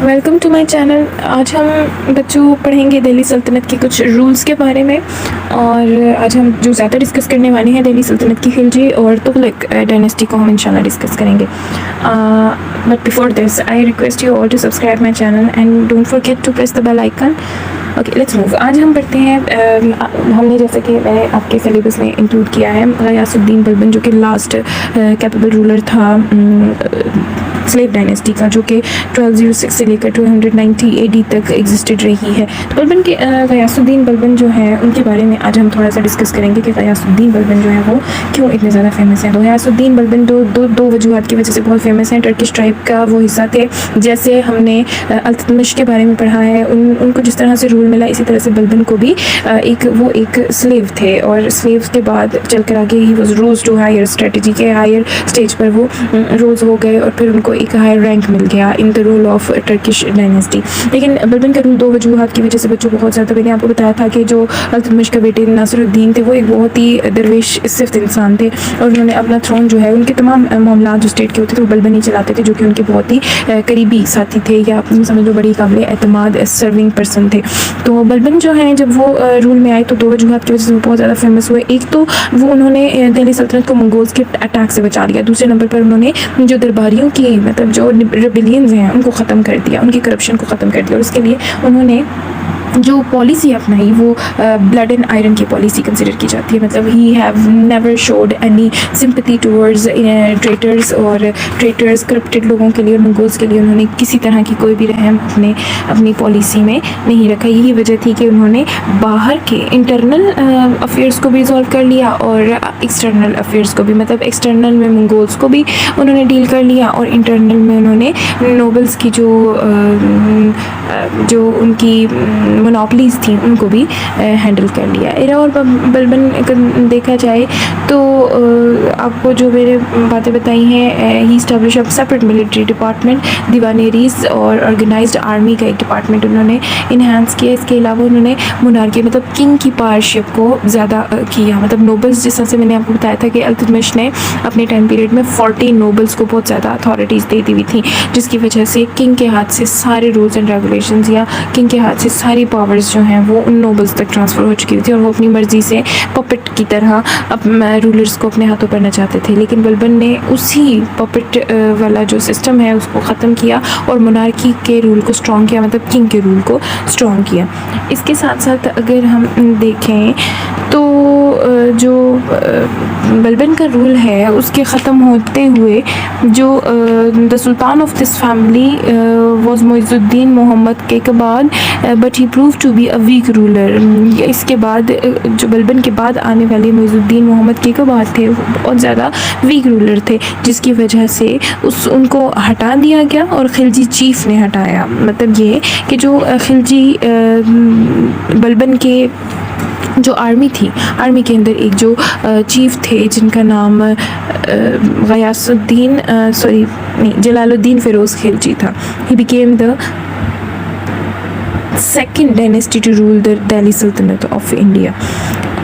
Welcome to my channel. آج ہم بچوں پڑھیں گے دہلی سلطنت کے کچھ رولز کے بارے میں، اور آج ہم جو زیادہ ڈسکس کرنے والے ہیں دہلی سلطنت کی خلجی اور تغلق ڈائنیسٹی کو ہم انشاءاللہ ڈسکس کریں گے. But before this I request you all to subscribe my channel and don't forget to press the bell icon. Okay let's move. آج ہم پڑھتے ہیں، ہم نے جیسے کہ میں نے آپ کے سلیبس میں انکلوڈ کیا ہے غیاث الدین بلبن، جو کہ لاسٹ کیپیبل رولر تھا سلیو ڈائنیسٹی کا، جو کہ 1206 سے لے کر 1290 AD تک ایگزسٹڈ رہی ہے. تو بلبن کے غیاث الدین بلبن جو ہیں ان کے بارے میں آج ہم تھوڑا سا ڈسکس کریں گے کہ غیاث الدین بلبن جو ہیں وہ کیوں اتنے زیادہ فیمس ہیں. تو غیاث الدین بلبن دو وجوہات کی وجہ سے بہت فیمس ہیں. ٹرکش ٹرائب کا وہ حصہ تھے، جیسے ہم نے التتمش کے بارے میں پڑھا ہے، ان کو جس طرح سے رول ملا اسی طرح سے بلبن کو بھی وہ ایک سلیو تھے، اور سلیوز کے بعد چل کر آگے ہی was rose to higher strategy کے ہائر اسٹیج پر وہ روز ہو گئے، اور پھر ان کو ایک ہائر رینک مل گیا ان the role of Turkish dynasty. لیکن بلبن کا رول دو وجوہات کی وجہ سے بچوں کو بہت زیادہ، میں نے آپ کو بتایا تھا کہ جو التتمش کے بیٹے ناصر الدین تھے وہ ایک بہت ہی درویش صفت انسان تھے، اور انہوں نے اپنا تھرون جو ہے ان کے تمام معاملات جو اسٹیٹ کے ہوتے تھے وہ بلبن ہی چلاتے تھے، جو کہ ان کے بہت ہی قریبی ساتھی تھے، یا سمجھ لو بڑی قابل اعتماد سرونگ پرسن تھے. تو بلبن جو ہیں جب وہ رول میں آئے تو دو وجوہات کی وجہ سے وہ بہت زیادہ فیمس ہوئے. ایک تو وہ انہوں نے دہلی سلطنت کو منگولز کے اٹیک سے بچا لیا. دوسرے نمبر پر انہوں نے جو درباریوں کی مطلب جو ریبیلینز ہیں ان کو ختم کر دیا، ان کی کرپشن کو ختم کر دیا، اور اس کے لیے انہوں نے جو پالیسی اپنائی وہ بلڈ اینڈ آئرن کی پالیسی کنسیڈر کی جاتی ہے. مطلب ہی he never showed any sympathy towards traitors اور ٹریٹرز کرپٹڈ لوگوں کے لیے اور منگولز کے لیے انہوں نے کسی طرح کی کوئی بھی رحم اپنی پالیسی میں نہیں رکھا. یہی وجہ تھی کہ انہوں نے باہر کے انٹرنل افیئرس کو بھی ریزالو کر لیا اور ایکسٹرنل افیئرس کو بھی، مطلب ایکسٹرنل میں منگولز کو بھی انہوں نے ڈیل کر لیا، اور انٹرنل میں انہوں نے نوبلز کی جو ان کی مونوپلیز تھیں ان کو بھی ہینڈل کر لیا. ایرا اور بلبن دیکھا جائے تو آپ کو جو میرے باتیں بتائی ہیں، ہی اسٹیبلش اپ سیپریٹ ملٹری ڈپارٹمنٹ، دیوانیریز اور آرگنائزڈ آرمی کا ایک ڈپارٹمنٹ انہوں نے انہینس کیا. اس کے علاوہ انہوں نے مونارکی مطلب کنگ کی پاورشپ کو زیادہ کیا. مطلب نوبلز، جس طرح سے میں نے آپ کو بتایا تھا کہ التتمش نے اپنے ٹائم پیریڈ میں 40 نوبلز کو بہت زیادہ اتھارٹیز دے دی ہوئی تھیں، جس کی وجہ سے کنگ کے ہاتھ سے سارے رولز اینڈ ریگولیشنز یا کنگ کے ہاتھ سے ساری پاورز جو ہیں وہ ان نوبلز تک ٹرانسفر ہو چکی تھی، اور وہ اپنی مرضی سے پپٹ کی طرح رولرز کو اپنے ہاتھوں پر نچاتے تھے. لیکن بلبن نے اسی پپٹ والا جو سسٹم ہے اس کو ختم کیا اور مونارکی کے رول کو اسٹرانگ کیا، مطلب کنگ کے رول کو اسٹرانگ کیا. اس کے ساتھ ساتھ اگر ہم دیکھیں تو جو بلبن کا رول ہے اس کے ختم ہوتے ہوئے جو the sultan of this family was Muizuddin Muhammad کے بعد but he prove to be a weak ruler. اس کے بعد جو بلبن کے بعد آنے والے معز الدین محمد کے بعد تھے بہت زیادہ ویک رولر تھے، جس کی وجہ سے ان کو ہٹا دیا گیا اور خلجی چیف نے ہٹایا. مطلب یہ کہ جو خلجی بلبن کے جو آرمی تھی، آرمی کے اندر ایک جو چیف تھے جن کا نام غیاث الدین جلال الدین فیروز خلجی تھا. He became the second dynasty to rule the Delhi سلطنت آف انڈیا.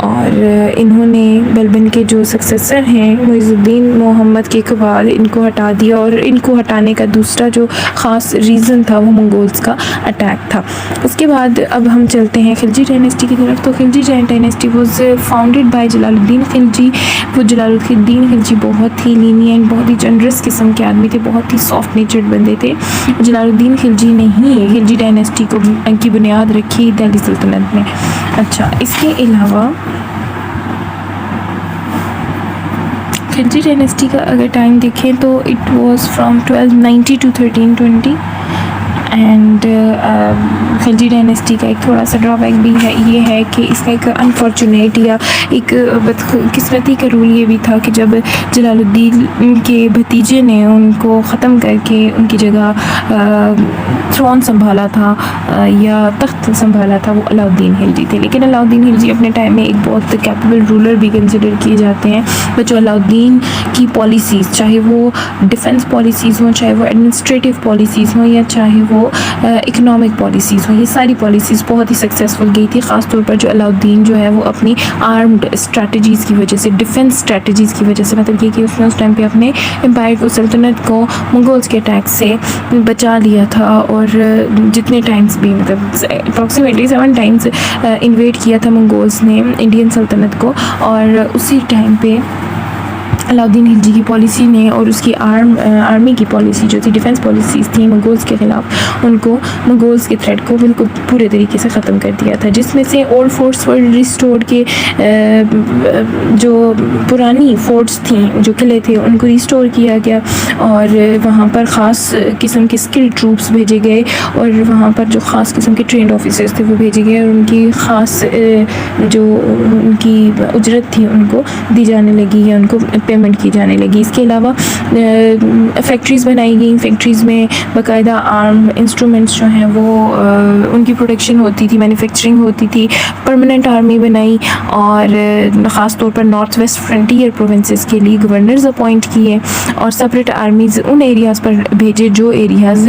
اور انہوں نے بلبن کے جو سکسیسر ہیں معز الدین محمد کے بعد ان کو ہٹا دیا، اور ان کو ہٹانے کا دوسرا جو خاص ریزن تھا وہ منگولز کا اٹیک تھا. اس کے بعد اب ہم چلتے ہیں خلجی ڈائنیسٹی کی طرف. تو Khalji dynasty was founded by Jalaluddin Khalji. وہ جلال الدین خلجی بہت ہی لینینٹ، بہت ہی جنرس قسم کے آدمی تھے، بہت ہی سافٹ نیچرڈ بندے تھے. جلال الدین خلجی نے ہی خلجی ڈائنیسٹی کی بنیاد رکھی دہلی سلطنت میں. اچھا، اس کے علاوہ خلجی ڈائنیسٹی کا اگر ٹائم دیکھیں تو it was from 1290 to 1320. And Khalji dynasty کا ایک تھوڑا سا ڈرا بیک بھی ہے، یہ ہے کہ اس کا ایک انفارچونیٹ یا ایک بدقسمتی کا رول یہ بھی تھا کہ جب جلال الدین کے بھتیجے نے ان کو ختم کر کے ان کی جگہ تھرون سنبھالا تھا یا تخت سنبھالا تھا، وہ علاء الدین خلجی تھے. لیکن علاء الدین خلجی اپنے ٹائم میں ایک بہت کیپیبل رولر بھی کنسیڈر کیے جاتے ہیں. بچوں علاء الدین کی پالیسیز، چاہے وہ ڈیفنس پالیسیز ہوں، چاہے وہ ایڈمنسٹریٹو پالیسیز ہوں، یا چاہے وہ اکنامک پالیسیز ہوں، یہ ساری پالیسیز بہت ہی سکسیزفل گئی تھی. خاص طور پر جو علاؤالدین جو ہے وہ اپنی آرمڈ اسٹریٹجیز کی وجہ سے، ڈیفنس اسٹریٹجیز کی وجہ سے، مطلب یہ کہ اس نے اس ٹائم پہ اپنے امپائر کو، سلطنت کو منگولز کے اٹیک سے بچا لیا تھا. اور جتنے ٹائمز بھی مطلب اپروکسیمیٹلی 7 ٹائمز انویڈ کیا تھا منگولز نے انڈین سلطنت کو. اور اسی ٹائم پہ علاؤالدین خلجی کی پالیسی نے اور اس کی آرمی کی پالیسی جو تھی، ڈیفنس پالیسیز تھیں منگولز کے خلاف، ان کو منگولز کے تھریٹ کو بالکل پورے طریقے سے ختم کر دیا تھا. جس میں سے اولڈ فورٹس ور ریسٹورڈ کے جو پرانی فورٹس تھیں، جو قلعے تھے، ان کو ریسٹور کیا گیا اور وہاں پر خاص قسم کے اسکل ٹروپس بھیجے گئے اور وہاں پر جو خاص قسم کے ٹرینڈ آفیسرز تھے وہ بھیجے گئے اور ان کی خاص جو ان کی اجرت تھی ان کو دی جانے لگی یا ان کو پیمنٹ کی جانے لگی. اس کے علاوہ فیکٹریز بنائی گئیں، فیکٹریز میں باقاعدہ آرم انسٹرومنٹس جو ہیں وہ ان کی پروڈکشن ہوتی تھی، مینوفیکچرنگ ہوتی تھی. پرماننٹ آرمی بنائی اور خاص طور پر نارتھ ویسٹ فرنٹیئر پروونسز کے لیے گورنرز اپوائنٹ کیے اور سپریٹ آرمیز ان ایریاز پر بھیجے جو ایریاز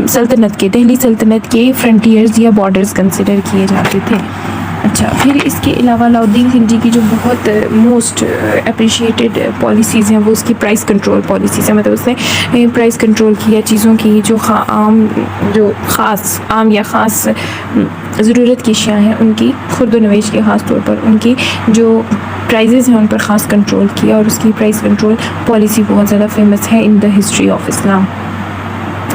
سلطنت کے، دہلی سلطنت کے فرنٹیئرز یا بارڈرز کنسیڈر کیے جاتے تھے. اچھا، پھر اس کے علاوہ علاؤالدین خلجی کی جو بہت موسٹ اپریشیٹڈ پالیسیز ہیں وہ اس کی پرائس کنٹرول پالیسیز ہیں. مطلب اس نے پرائس کنٹرول کیا چیزوں کی، جو عام یا خاص ضرورت کی اشیاء ہیں ان کی، خرد و نویش کے خاص طور پر ان کی جو پرائزز ہیں ان پر خاص کنٹرول کیا اور اس کی پرائس کنٹرول پالیسی بہت زیادہ فیمس ہے ان دا ہسٹری آف اسلام.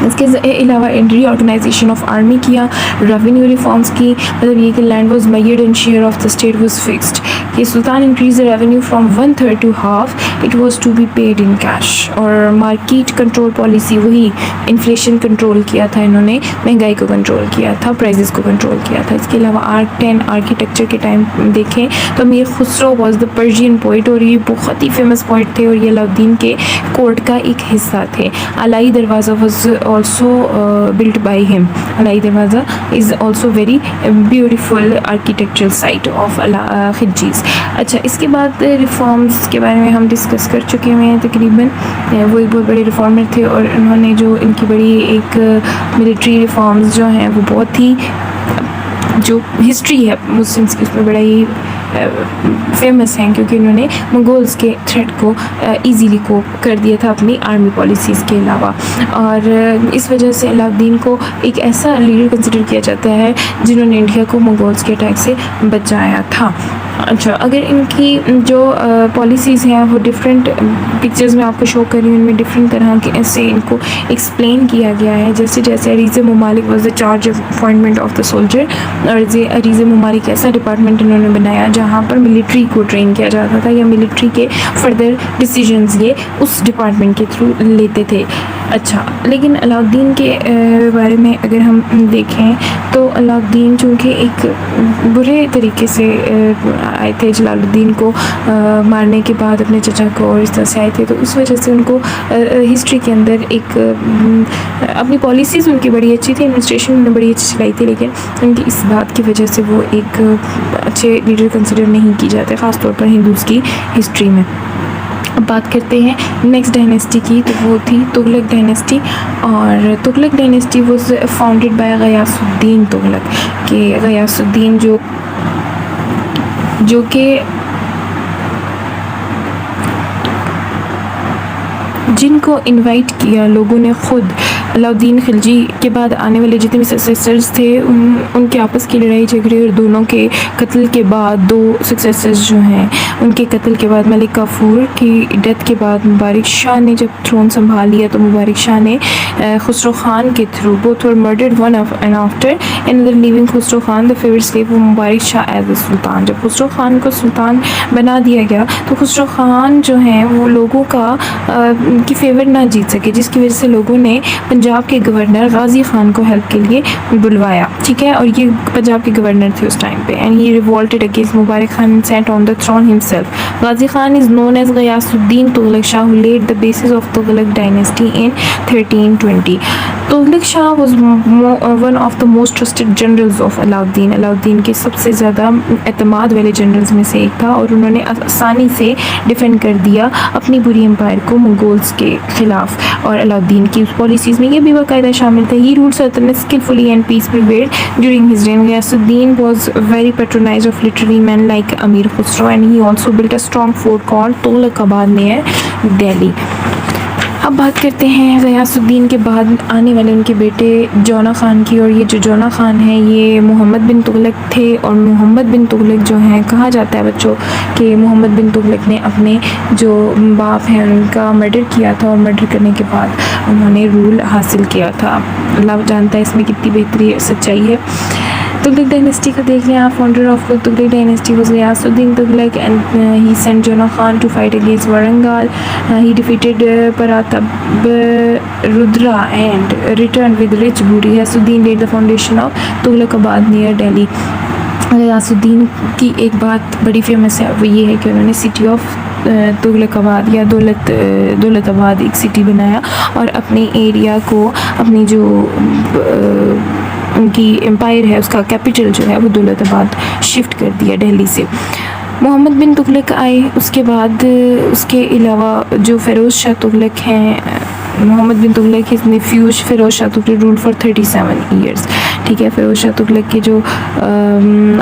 اس کے علاوہ ری آرگنائزیشن آف آرمی کیا، ریونیو ریفارمس کی. مطلب یہ کہ land was measured and share of the state was fixed. کہ sultan increase the revenue from 1/3 to half it was to be paid in cash. اور مارکیٹ کنٹرول پالیسی، وہی inflation control کیا تھا انہوں نے، مہنگائی کو کنٹرول کیا تھا، پرائزز کو کنٹرول کیا تھا. اس کے علاوہ آرٹ اینڈ آرکیٹیکچر کے ٹائم دیکھیں تو Amir Khusrau was the Persian poet اور یہ بہت ہی فیمس پوئٹ تھے اور یہ علاؤالدین کے کورٹ کا ایک حصہ تھے. علائی دروازہ was also built by him. Alai دروازہ is also very beautiful architectural site of خلجیز. اچھا، اس کے بعد ریفارمز کے بارے میں ہم ڈسکس کر چکے ہیں تقریباً. وہ ایک بہت بڑے ریفارمر تھے اور انہوں نے جو ان کی بڑی ایک ملٹری ریفارمز جو ہیں وہ بہت ہی، جو ہسٹری ہے مسلمس کی اس میں بڑا ہی فیمس ہیں کیونکہ انہوں نے منگولز کے تھریٹ کو ایزیلی کو کر دیا تھا اپنی آرمی پالیسیز کے علاوہ. اور اس وجہ سے علاؤالدین کو ایک ایسا لیڈر کنسیڈر کیا جاتا ہے جنہوں نے انڈیا کو منگولز کے اٹیک سے بچایا تھا. اچھا، اگر ان کی جو پالیسیز ہیں وہ ڈفرینٹ پکچرز میں آپ کو شو کر رہی ہوں، ان میں ڈفرینٹ طرح کے ایسے ان کو ایکسپلین کیا گیا ہے. جیسے عریض ممالک was the charge of appointment of the soldier. اور عریض ممالک ایسا ڈپارٹمنٹ انہوں نے بنایا جہاں پر ملٹری کو ٹرین کیا جاتا تھا یا ملٹری کے فردر ڈیسیجنز یہ اس ڈپارٹمنٹ کے تھرو لیتے تھے. اچھا، لیکن علاؤالدین کے بارے میں اگر ہم دیکھیں تو علاؤالدین چونکہ ایک برے طریقے سے آئے تھے، جلال الدین کو مارنے کے بعد اپنے چچا کو اور اس طرح سے آئے تھے، تو اس وجہ سے ان کو ہسٹری کے اندر ایک اپنی پالیسیز ان کی بڑی اچھی تھی، ایڈمنسٹریشن انہوں نے بڑی اچھی چلائی تھی، لیکن ان کی اس بات کی وجہ سے وہ ایک اچھے لیڈر کنسیڈر نہیں کی جاتے، خاص طور پر ہندوز کی ہسٹری میں. اب بات کرتے ہیں نیکسٹ ڈائنیسٹی کی، تو وہ تھی تغلق ڈائنیسٹی. اور Tughlaq dynasty was founded by Ghiyasuddin Tughlaq. کہ غیاث الدین جو کہ جن کو انوائٹ کیا لوگوں نے خود علاؤالدین خلجی کے بعد آنے والے جتنے بھی سکسیسرز تھے ان کے آپس کی لڑائی جھگڑے اور دونوں کے قتل کے بعد، دو سکسیسرز جو ہیں ان کے قتل کے بعد، ملک کافور کی ڈیتھ کے بعد مبارک شاہ نے جب تھرون سنبھال لیا تو مبارک شاہ نے خسرو خان کے through both were murdered one and after another leaving Khusro Khan the favorite slave of Mubarak Shah as a sultan. جب خسرو خان کو سلطان بنا دیا گیا تو خسرو خان جو ہیں وہ لوگوں کا کی فیور نہ جیت سکے، جس کی وجہ سے لوگوں نے پنجاب کے گورنر غازی خان کو ہیلپ کے لیے بلوایا. ٹھیک ہے، اور یہ پنجاب کے گورنر تھے اس ٹائم پہ. And he revolted against Mubarak Khan and sat on the throne himself. Ghazi Khan is known as Ghiyasuddin Tughlaq Shah who laid the basis of Tughlaq dynasty in 1320. Tughlaq Shah was one of the most trusted generals of Alauddin. Alauddin کے سب سے زیادہ اعتماد والے generals میں سے ایک تھا, اور انہوں نے آسانی سے ڈیفینڈ کر دیا اپنی بری امپائر کو منگولز کے خلاف. اور علاؤدین کی پالیسیز میں یہ بھی باقاعدہ شامل تھا. ہی رولڈ سلطنت skillfully and peace prevailed during his reign. Ghiyas Uddin was very patronized of literary men like Amir Khusro, and he also built a strong fort called Tughlaq آباد near دہلی. اب بات کرتے ہیں غیاث الدین کے بعد آنے والے ان کے بیٹے جونا خان کی. اور یہ جو جونا خان ہیں یہ محمد بن تغلق تھے. اور محمد بن تغلق جو ہیں, کہا جاتا ہے بچوں کہ محمد بن تغلق نے اپنے جو باپ ہیں ان کا مرڈر کیا تھا, اور مرڈر کرنے کے بعد انہوں نے رول حاصل کیا تھا. اللہ جانتا ہے اس میں کتنی بہتری سچائی ہے. تغلق ڈائنیسٹی کو دیکھ لیں آپ. Founder of Tughlaq dynasty was Ghiyasuddin Tughlaq, and he sent Juna Khan to fight against Warangal. He defeated Pratap Rudra and return with rich booty. Ghiyasuddin laid the foundation of Tughlaqabad near Delhi. غیاث الدین کی ایک بات بڑی فیمس ہے, وہ یہ ہے کہ انہوں نے سٹی آف تغلق آباد یا دولت آباد ایک سٹی بنایا, اور اپنے ایریا کو, اپنی جو ان کی امپائر ہے اس کا کیپٹل جو ہے وہ دولت آباد شفٹ کر دیا دہلی سے. محمد بن تغلق آئے اس کے بعد. اس کے علاوہ جو فیروز شاہ تغلق ہیں, محمد bin Tughlaq his nephew Feroz Shah Tughlaq ruled for 37 years. ٹھیک ہے, فیروز شاہ تغلق کے جو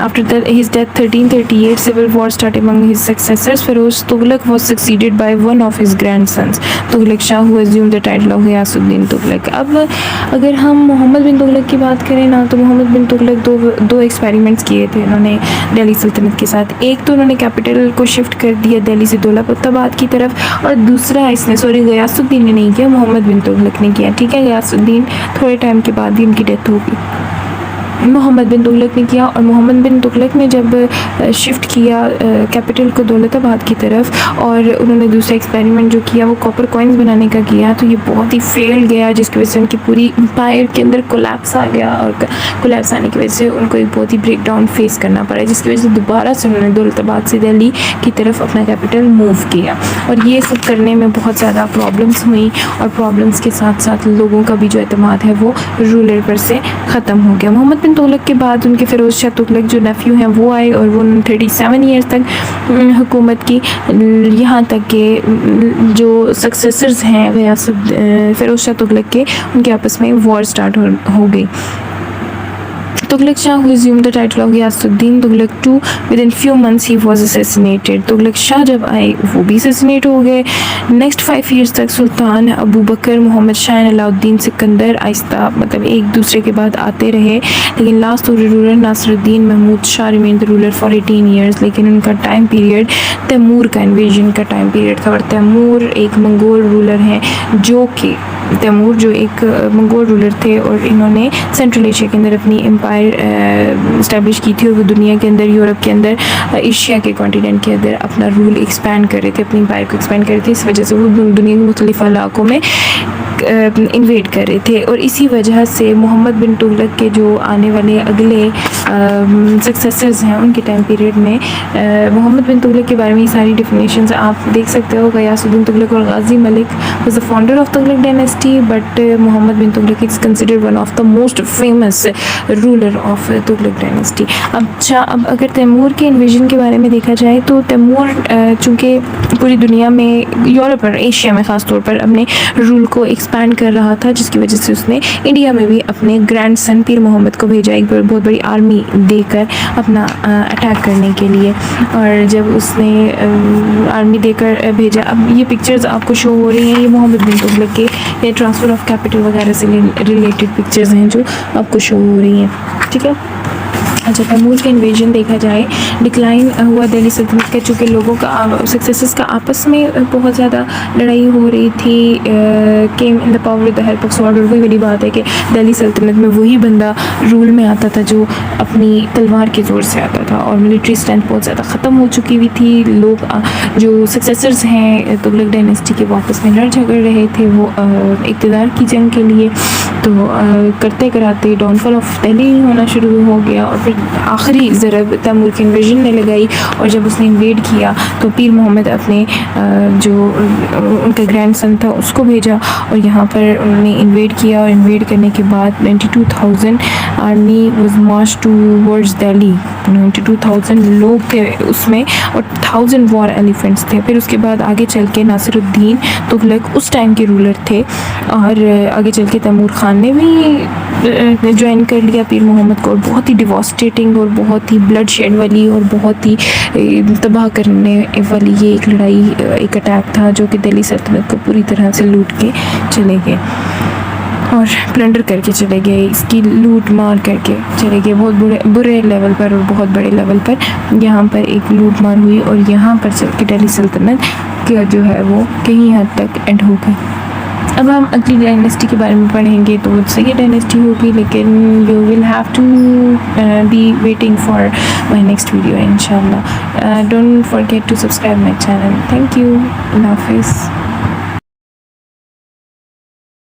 after his death 1338 civil war started among his successors. Feroz Tughlaq was succeeded by one of his grandsons, Tughlaq Shah, who assumed the title of غیاث الدین تغلق. اب اگر ہم محمد بن تغلق کی بات کریں نا, تو محمد بن تغلق دو ایکسپیریمنٹس کیے تھے انہوں نے دہلی سلطنت کے ساتھ. ایک تو انہوں نے کیپٹل کو شفٹ کر دیا دہلی سے دولت آباد کی طرف, اور دوسرا اس نے غیاث الدین نے نہیں کیا, محمد بن تغلق نے کیا. ٹھیک ہے, غیاث الدین تھوڑے ٹائم کے بعد ہی ان کی ڈیتھ ہوگی. محمد بن تغلق نے کیا, اور محمد بن تغلق نے جب شفٹ کیا کیپٹل کو دولت آباد کی طرف, اور انہوں نے دوسرا ایکسپیریمنٹ جو کیا وہ کاپر کوائنز بنانے کا کیا, تو یہ بہت ہی فیل گیا, جس کی وجہ سے ان کی پوری امپائر کے اندر کولیپس آ گیا, اور کولیپس آنے کی وجہ سے ان کو ایک بہت ہی بریک ڈاؤن فیس کرنا پڑا, جس کی وجہ سے دوبارہ سے انہوں نے دولت آباد سے دہلی کی طرف اپنا کیپٹل موو کیا. اور یہ سب کرنے میں بہت زیادہ پرابلمس ہوئیں, اور پرابلمس کے ساتھ ساتھ لوگوں کا بھی جو اعتماد ہے وہ رولر پر سے ختم ہو گیا. محمد بن تغلق کے بعد ان کے فیروز شاہ تغلق جو نیفیو ہیں وہ آئے, اور وہ 37 ایئرس تک حکومت کی, یہاں تک کہ جو سکسیسرز ہیں فیروز شاہ تغلق کے, ان کے آپس میں وار سٹارٹ ہو گئی. Tughlaq Shah who assumed the title of Ghiyas Uddin Tughlaq II within few months he was assassinated. Tughlaq شاہ جب آئے وہ بھی اسیسینیٹ ہو گئے. نیکسٹ 5 ایئرس تک سلطان ابو بکر, محمد شاہ, علاؤدین سکندر آہستہ مطلب ایک دوسرے کے بعد آتے رہے, لیکن last ruler Nasiruddin Mahmud Shah remain the ruler for 18 years. لیکن ان کا ٹائم پیریڈ تیمور کا انویژن کا ٹائم پیریڈ تھا, اور تیمور ایک منگول رولر ہیں, جو کہ تیمور جو ایک منگول رولر تھے, اور انہوں نے سینٹرل ایشیا کے اندر اپنی امپائر اسٹیبلش کی تھی, اور وہ دنیا کے اندر, یورپ کے اندر, ایشیا کے کانٹیننٹ کے اندر اپنا رول ایکسپینڈ کر رہے تھے, اپنی امپائر کو ایکسپینڈ کر رہے تھے. اس وجہ سے وہ دنیا کے مختلف علاقوں میں انویٹ کر رہے تھے, اور اسی وجہ سے محمد بن تغلق کے جو آنے والے اگلے سکسیسرز ہیں ان کے ٹائم پیریڈ میں محمد بن تغلق کے بارے میں یہ ساری ڈیفینیشنز آپ دیکھ سکتے ہو. غیاث الدین تغلق اور Ghazi Malik was the founder of Tughlaq dynasty, but Muhammad bin Tughlaq is considered one of the most famous ruler of Tughlaq dynasty. اب اگر تیمور کے انویژن کے بارے میں دیکھا جائے تو تیمور چونکہ پوری دنیا میں, یورپ اور ایشیا میں خاص طور پر اپنے رول کو ایکسپینڈ کر رہا تھا, جس کی وجہ سے اس نے انڈیا میں بھی اپنے گرینڈ سن پیر محمد کو بھیجا, ایک بہت بڑی آرمی دے کر اپنا اٹیک کرنے کے لیے. اور جب اس نے آرمی دے کر بھیجا, اب یہ پکچرز آپ کو شو ہو رہی ہیں, یہ محمد بن تغلق کے یہ ٹرانسفر آف کیپٹل وغیرہ سے ریلیٹڈ پکچرز ہیں جو آپ کو شو ہو رہی ہیں. ٹھیک ہے. اچھا, تیمور کا انویژن دیکھا جائے, ڈکلائن ہوا دہلی سلطنت کا, چونکہ لوگوں کا سکسیسز کا آپس میں بہت زیادہ لڑائی ہو رہی تھی. Came in the power with the help of sword, اور وہی بڑی بات ہے کہ دہلی سلطنت میں وہی بندہ رول میں آتا تھا جو اپنی تلوار کے زور سے آتا تھا, اور ملٹری اسٹرینتھ بہت زیادہ ختم ہو چکی ہوئی تھی. لوگ جو سکسیسرز ہیں تغلق ڈائنیسٹی کے وہ آپس میں لڑ جھگڑ رہے تھے, وہ اقتدار کی جنگ کے لیے. تو کرتے کراتے ڈاؤن فال آف دہلی ہونا شروع ہو گیا، اور پھر آخری ضرب تیمور کی انویژن نے لگائی، اور جب اس نے انویڈ کیا تو پیر محمد اپنے جو ان کا گرینڈ سن تھا اس کو بھیجا، اور یہاں پر انہوں نے انویڈ کیا، اور انویڈ کرنے کے بعد 92,000 army was march towards Delhi. 92,000 لوگ تھے اس میں، اور 1,000 وار ایلیفنٹس تھے. پھر اس کے بعد آگے چل کے ناصر الدین تغلق اس ٹائم کے رولر تھے، اور آگے چل کے تیمور خان نے بھی جوائن کر لیا پیر محمد کو، اور بہت ہی ڈیواسٹیٹنگ اور بہت ہی بلڈ شیڈ والی اور بہت ہی تباہ کرنے والی یہ ایک لڑائی، ایک اٹیک تھا جو کہ دہلی سلطنت کو پوری طرح سے لوٹ کے چلے گئے اور پلنڈر کر کے چلے گئے، اس کی لوٹ مار کر کے چلے گئے. بہت برے لیول پر اور بہت بڑے لیول پر یہاں پر ایک لوٹ مار ہوئی، اور یہاں پر چل کے دہلی سلطنت کا جو ہے وہ کہیں حد تک اینڈ ہو گئی. اب ہم اگلی ڈائنیسٹی کے بارے میں پڑھیں گے تو صحیح ڈائنیسٹی ہوگی، لیکن you will have to be waiting for my next video انشاء اللہ. Don't forget to subscribe my channel. Thank you. اللہ حافظ.